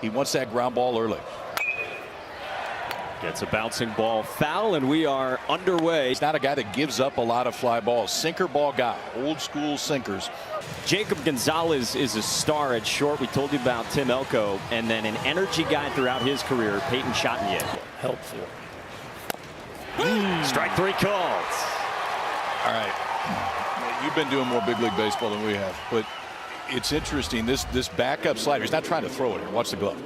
He wants that ground ball early. Gets a bouncing ball foul, and we are underway. He's not a guy that gives up a lot of fly balls. Sinker ball guy. Old school sinkers. Jacob Gonzalez is a star at short. We told you about Tim Elko, and then an energy guy throughout his career, Peyton Chatinier. Helpful. Strike three called. All right. You've been doing more big league baseball than we have, but it's interesting. This backup slider, he's not trying to throw it here. Watch the glove.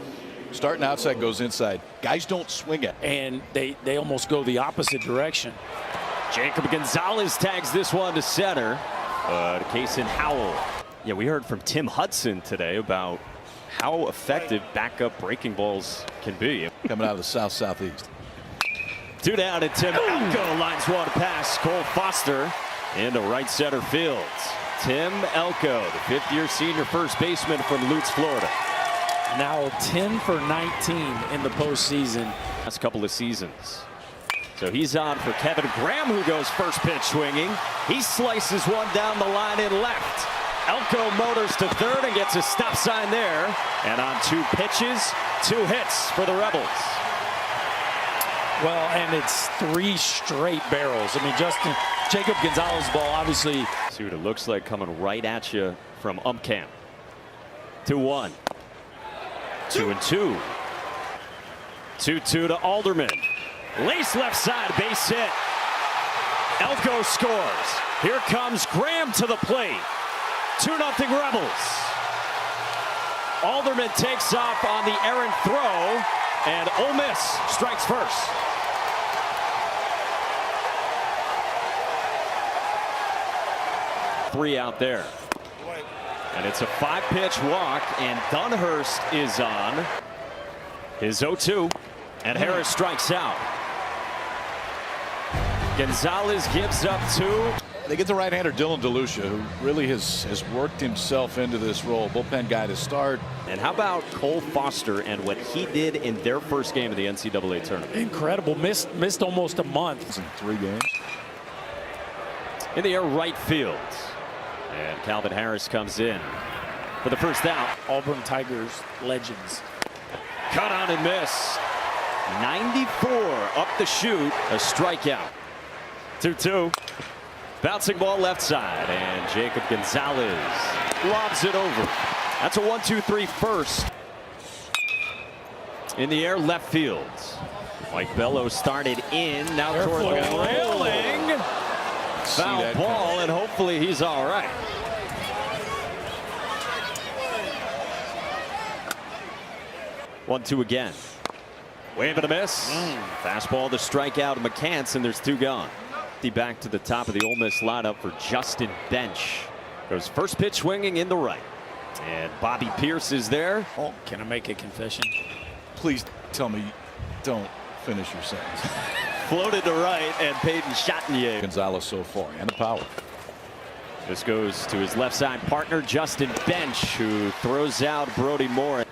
Starting outside, goes inside. Guys don't swing it. And they almost go the opposite direction. Jacob Gonzalez tags this one to center. But Kason Howell. Yeah, we heard from Tim Hudson today about how effective backup breaking balls can be. Coming out of the southeast. Two down, and Tim Elko lines one past Cole Foster into right center field. Tim Elko, the fifth-year senior first baseman from Lutz, Florida. Now 10 for 19 in the postseason. Last couple of seasons. So he's on for Kevin Graham, who goes first pitch swinging. He slices one down the line in left. Elko motors to third and gets a stop sign there. And on 2 pitches, 2 hits for the Rebels. Well, and it's 3 straight barrels. I mean, Jacob Gonzalez's ball, obviously. See what it looks like coming right at you from Camp. 2-1. 2-2. 2-2 to Alderman. Lace left side, base hit. Elko scores. Here comes Graham to the plate. 2-0 Rebels. Alderman takes off on the errant throw, and Ole Miss strikes first. Three out there. And it's a 5-pitch walk, and Dunhurst is on his 0-2, and Harris strikes out. Gonzalez gives up 2. They get the right-hander Dylan DeLucia, who really has worked himself into this role. Bullpen guy to start. And how about Cole Foster and what he did in their first game of the NCAA tournament? Incredible. Missed almost a month. In 3 games. In the air right field. And Calvin Harris comes in for the first out. Auburn Tigers legends. Cut on and miss. 94 up the chute. A strikeout. 2-2. Bouncing ball left side. And Jacob Gonzalez lobs it over. That's a 1-2-3 first. In the air left field. Mike Bello started in. Now toward the railing. Foul ball, and hopefully he's all right. One-two again. Wave and a miss. Fastball to strike out McCants, and there's 2 gone. Back to the top of the Ole Miss lineup for Justin Bench. Goes first pitch swinging in the right. And Bobby Pierce is there. Oh, can I make a confession? Please tell me don't finish your sentence. Floated to right, and Peyton Chatinier. Gonzalez so far, and the power. This goes to his left side partner, Justin Bench, who throws out Brody Moore.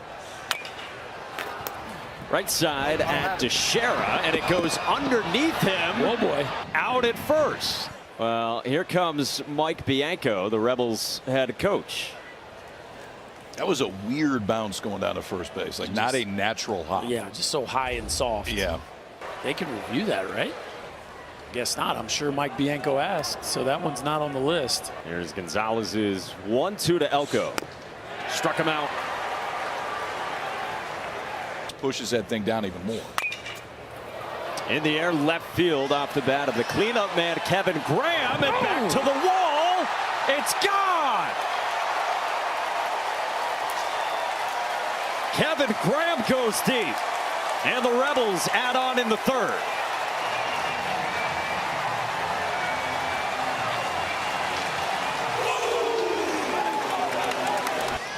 Right side at Teixeira, and it goes underneath him. Oh boy. Out at first. Well, here comes Mike Bianco, the Rebels head coach. That was a weird bounce going down to first base, like not a natural hop. Yeah, just so high and soft. Yeah. They can review that, right? Guess not. I'm sure Mike Bianco asked, so that one's not on the list. Here's Gonzalez's 1-2 to Elko. Struck him out. Pushes that thing down even more. In the air left field off the bat of the cleanup man, Kevin Graham, and back to the wall. It's gone. Kevin Graham goes deep. And the Rebels add on in the 3rd.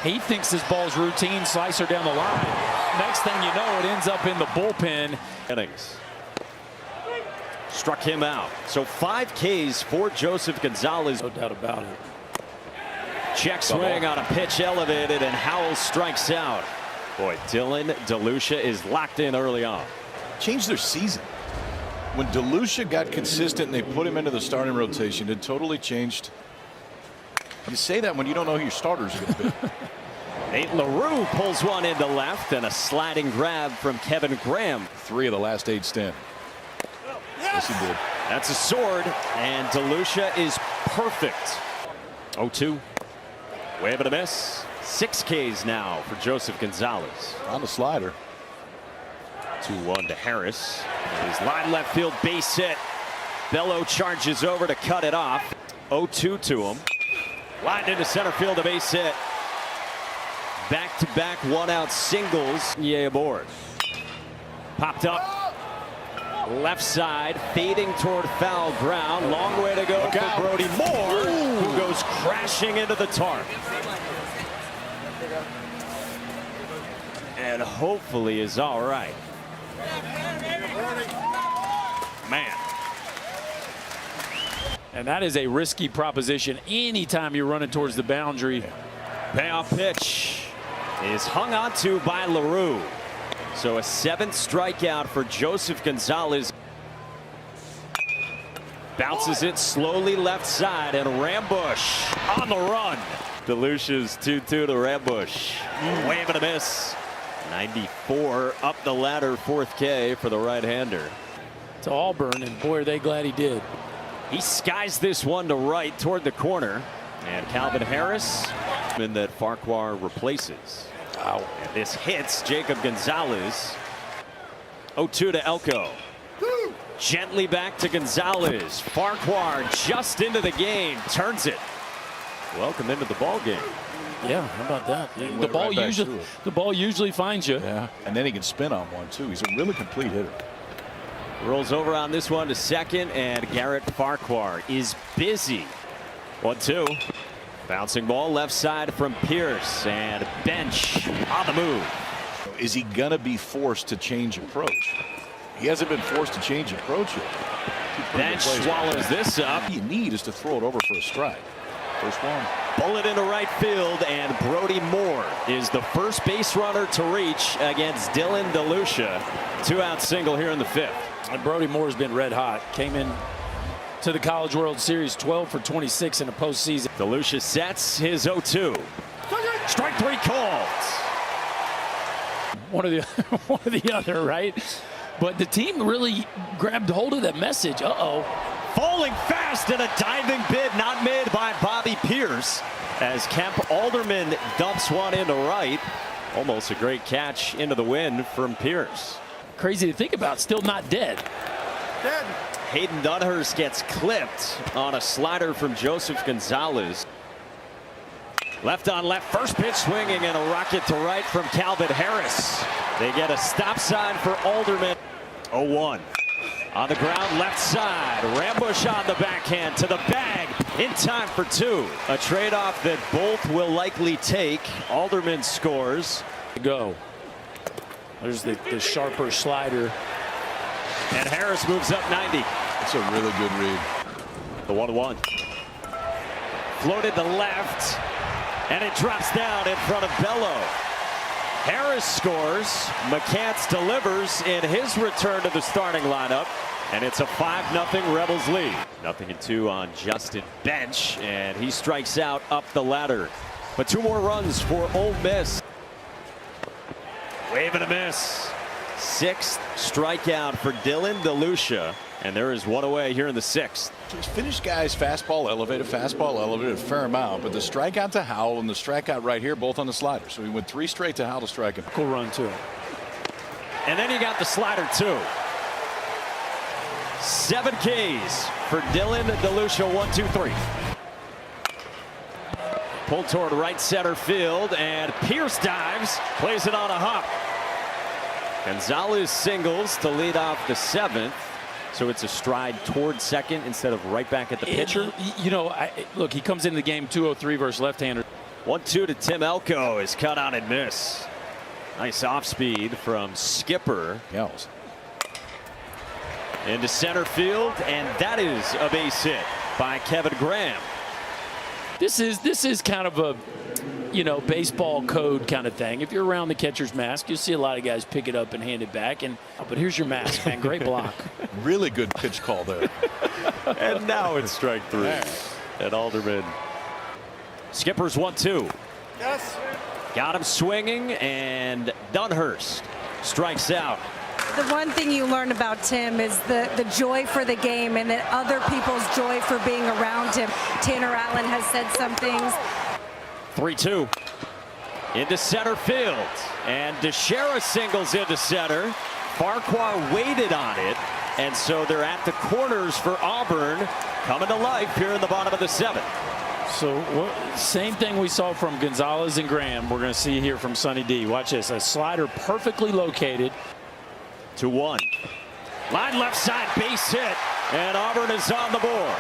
He thinks his ball's routine, slicer down the line. Next thing you know, it ends up in the bullpen. Innings. Struck him out. So 5 Ks for Joseph Gonzalez. No doubt about it. Check swing on a pitch elevated, and Howell strikes out. Boy, Dylan DeLucia is locked in early on. Changed their season. When DeLucia got consistent and they put him into the starting rotation, it totally changed. You say that when you don't know who your starters are going to be. Nate LaRue pulls one into left, and a sliding grab from Kevin Graham. 3 of the last 8 stand. Yes, he did. That's a sword, and DeLucia is perfect. 0-2. Wave and a miss. 6 Ks now for Joseph Gonzalez. On the slider. 2-1 to Harris. His line left field base hit. Bello charges over to cut it off. 0-2 to him. Lined into center field, a base hit. Back-to-back one-out singles. Yay aboard. Popped up. Left side, fading toward foul ground. Long way to go for Brody Moore, who goes crashing into the tarp. And hopefully is all right. Man. And that is a risky proposition anytime you're running towards the boundary. Payoff pitch is hung on to by LaRue. So a 7th strikeout for Joseph Gonzalez. Bounces it slowly left side, and Rambush on the run. DeLucia's 2-2 to Rambush. Wave and a miss. 94 up the ladder, 4th K for the right-hander. To Auburn, and boy, are they glad he did. He skies this one to right toward the corner, and Calvin Harris in that Farquhar replaces. Wow. And this hits Jacob Gonzalez. 0-2 to Elko. Gently back to Gonzalez. Farquhar just into the game, turns it. Welcome into the ball game. Yeah, how about that? Went The ball usually finds you. Yeah, and then he can spin on one too. He's a really complete hitter. Rolls over on this one to second, and Garrett Farquhar is busy. 1-2. Bouncing ball left side from Pierce, and Bench on the move. Is he gonna be forced to change approach? He hasn't been forced to change approach yet. Bench swallows this up. All you need is to throw it over for a strike. First one. Bullet into right field, and Brody Moore is the first base runner to reach against Dylan DeLucia. 2-out single here in the 5th. And Brody Moore's been red hot. Came in to the College World Series 12 for 26 in the postseason. DeLucia sets his 0-2. Strike 3 called. One or the other, right? But the team really grabbed hold of that message. Falling fast and a diving bid not made by Bobby Pierce as Kemp Alderman dumps one into right. Almost a great catch into the wind from Pierce. Crazy to think about, still not dead. Hayden Dunhurst gets clipped on a slider from Joseph Gonzalez. Left on left, first pitch swinging, and a rocket to right from Calvin Harris. They get a stop sign for Alderman. 0-1. On the ground, left side. Rambush on the backhand to the bag in time for 2. A trade-off that both will likely take. Alderman scores. Go. There's the sharper slider. And Harris moves up 90. That's a really good read. The 1-1. Floated to left, and it drops down in front of Bello. Harris scores. McCants delivers in his return to the starting lineup, and it's a 5-0 Rebels lead. 0-2 on Justin Bench, and he strikes out up the ladder. But 2 more runs for Ole Miss. Wave and a miss. 6th strikeout for Dylan DeLucia, and there is 1 away here in the 6th. He's finished guys fastball elevated a fair amount, but the strikeout to Howell and the strikeout right here both on the slider. So he went 3 straight to Howell to strike him. Cool run too. And then you got the slider too. 7 Ks for Dylan DeLucia. 1-2-3. Pulled toward right center field, and Pierce dives, plays it on a hop. Gonzalez singles to lead off the 7th. So it's a stride toward second instead of right back at the pitcher. You know, look, he comes into the game 2-0-3 versus left-hander. 1-2 to Tim Elko is cut on and miss. Nice off speed from Skipper. Yells. Into center field, and that is a base hit by Kevin Graham. This is kind of a, you know, baseball code kind of thing. If you're around the catcher's mask, you'll see a lot of guys pick it up and hand it back. But here's your mask, man. Great block. Really good pitch call there. And now it's strike 3. And Alderman. Skipper's 1-2. Yes. Got him swinging, and Dunhurst strikes out. The one thing you learn about Tim is the joy for the game and that other people's joy for being around him. Tanner Allen has said some things. 3-2 into center field, and DeShera singles into center. Farquhar waited on it, and so they're at the corners for Auburn, coming to life here in the bottom of the 7th. So same thing we saw from Gonzalez and Graham, we're going to see here from Sonny D. Watch this, a slider perfectly located. 2-1. Line left side, base hit, and Auburn is on the board.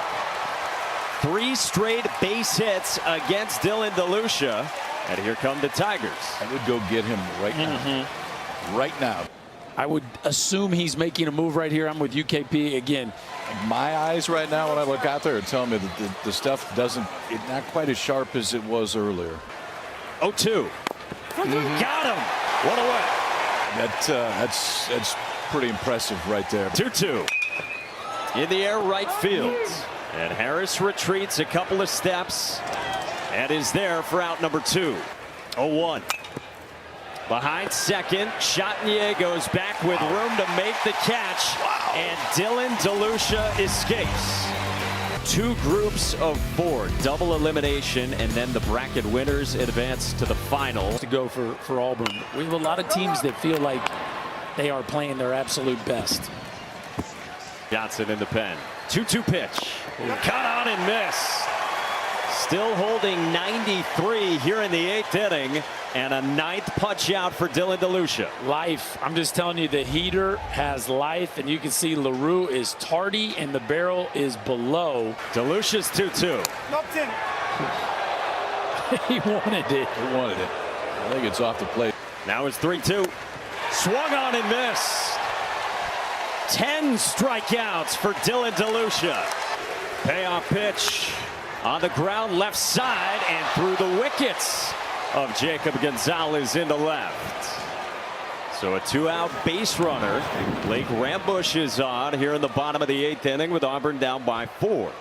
3 straight base hits against Dylan DeLucia, and here come the Tigers. I would go get him right now. Right now. I would assume he's making a move right here. I'm with UKP again. My eyes right now when I look out there are telling me that the stuff it's not quite as sharp as it was earlier. 0-2. Got him. One away. That's pretty impressive right there. 2-2. In the air right field. And Harris retreats a couple of steps and is there for out number 2. 0-1. Behind second, Chatinier goes back with room to make the catch. Wow. And Dylan DeLucia escapes. 2 groups of 4, double elimination, and then the bracket winners advance to the final. To go for Auburn. We have a lot of teams that feel like they are playing their absolute best. Johnson in the pen. 2-2 pitch. Cut on and miss. Still holding 93 here in the 8th inning, and a 9th punch out for Dylan DeLucia. Life. I'm just telling you, the heater has life, and you can see LaRue is tardy and the barrel is below. DeLucia's 2-2. He wanted it. He wanted it. I think it's off the plate. Now it's 3-2. Swung on and missed. 10 strikeouts for Dylan DeLucia. Payoff pitch on the ground left side and through the wickets of Jacob Gonzalez into left. So a 2-out base runner. Blake Rambush is on here in the bottom of the 8th inning with Auburn down by 4.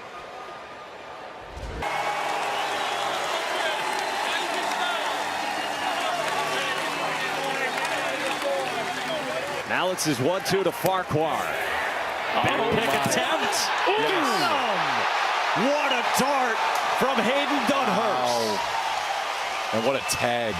Malitz's 1-2 to Farquhar. Back pick attempt. Yes. What a dart from Hayden Dunhurst. Wow. And what a tag.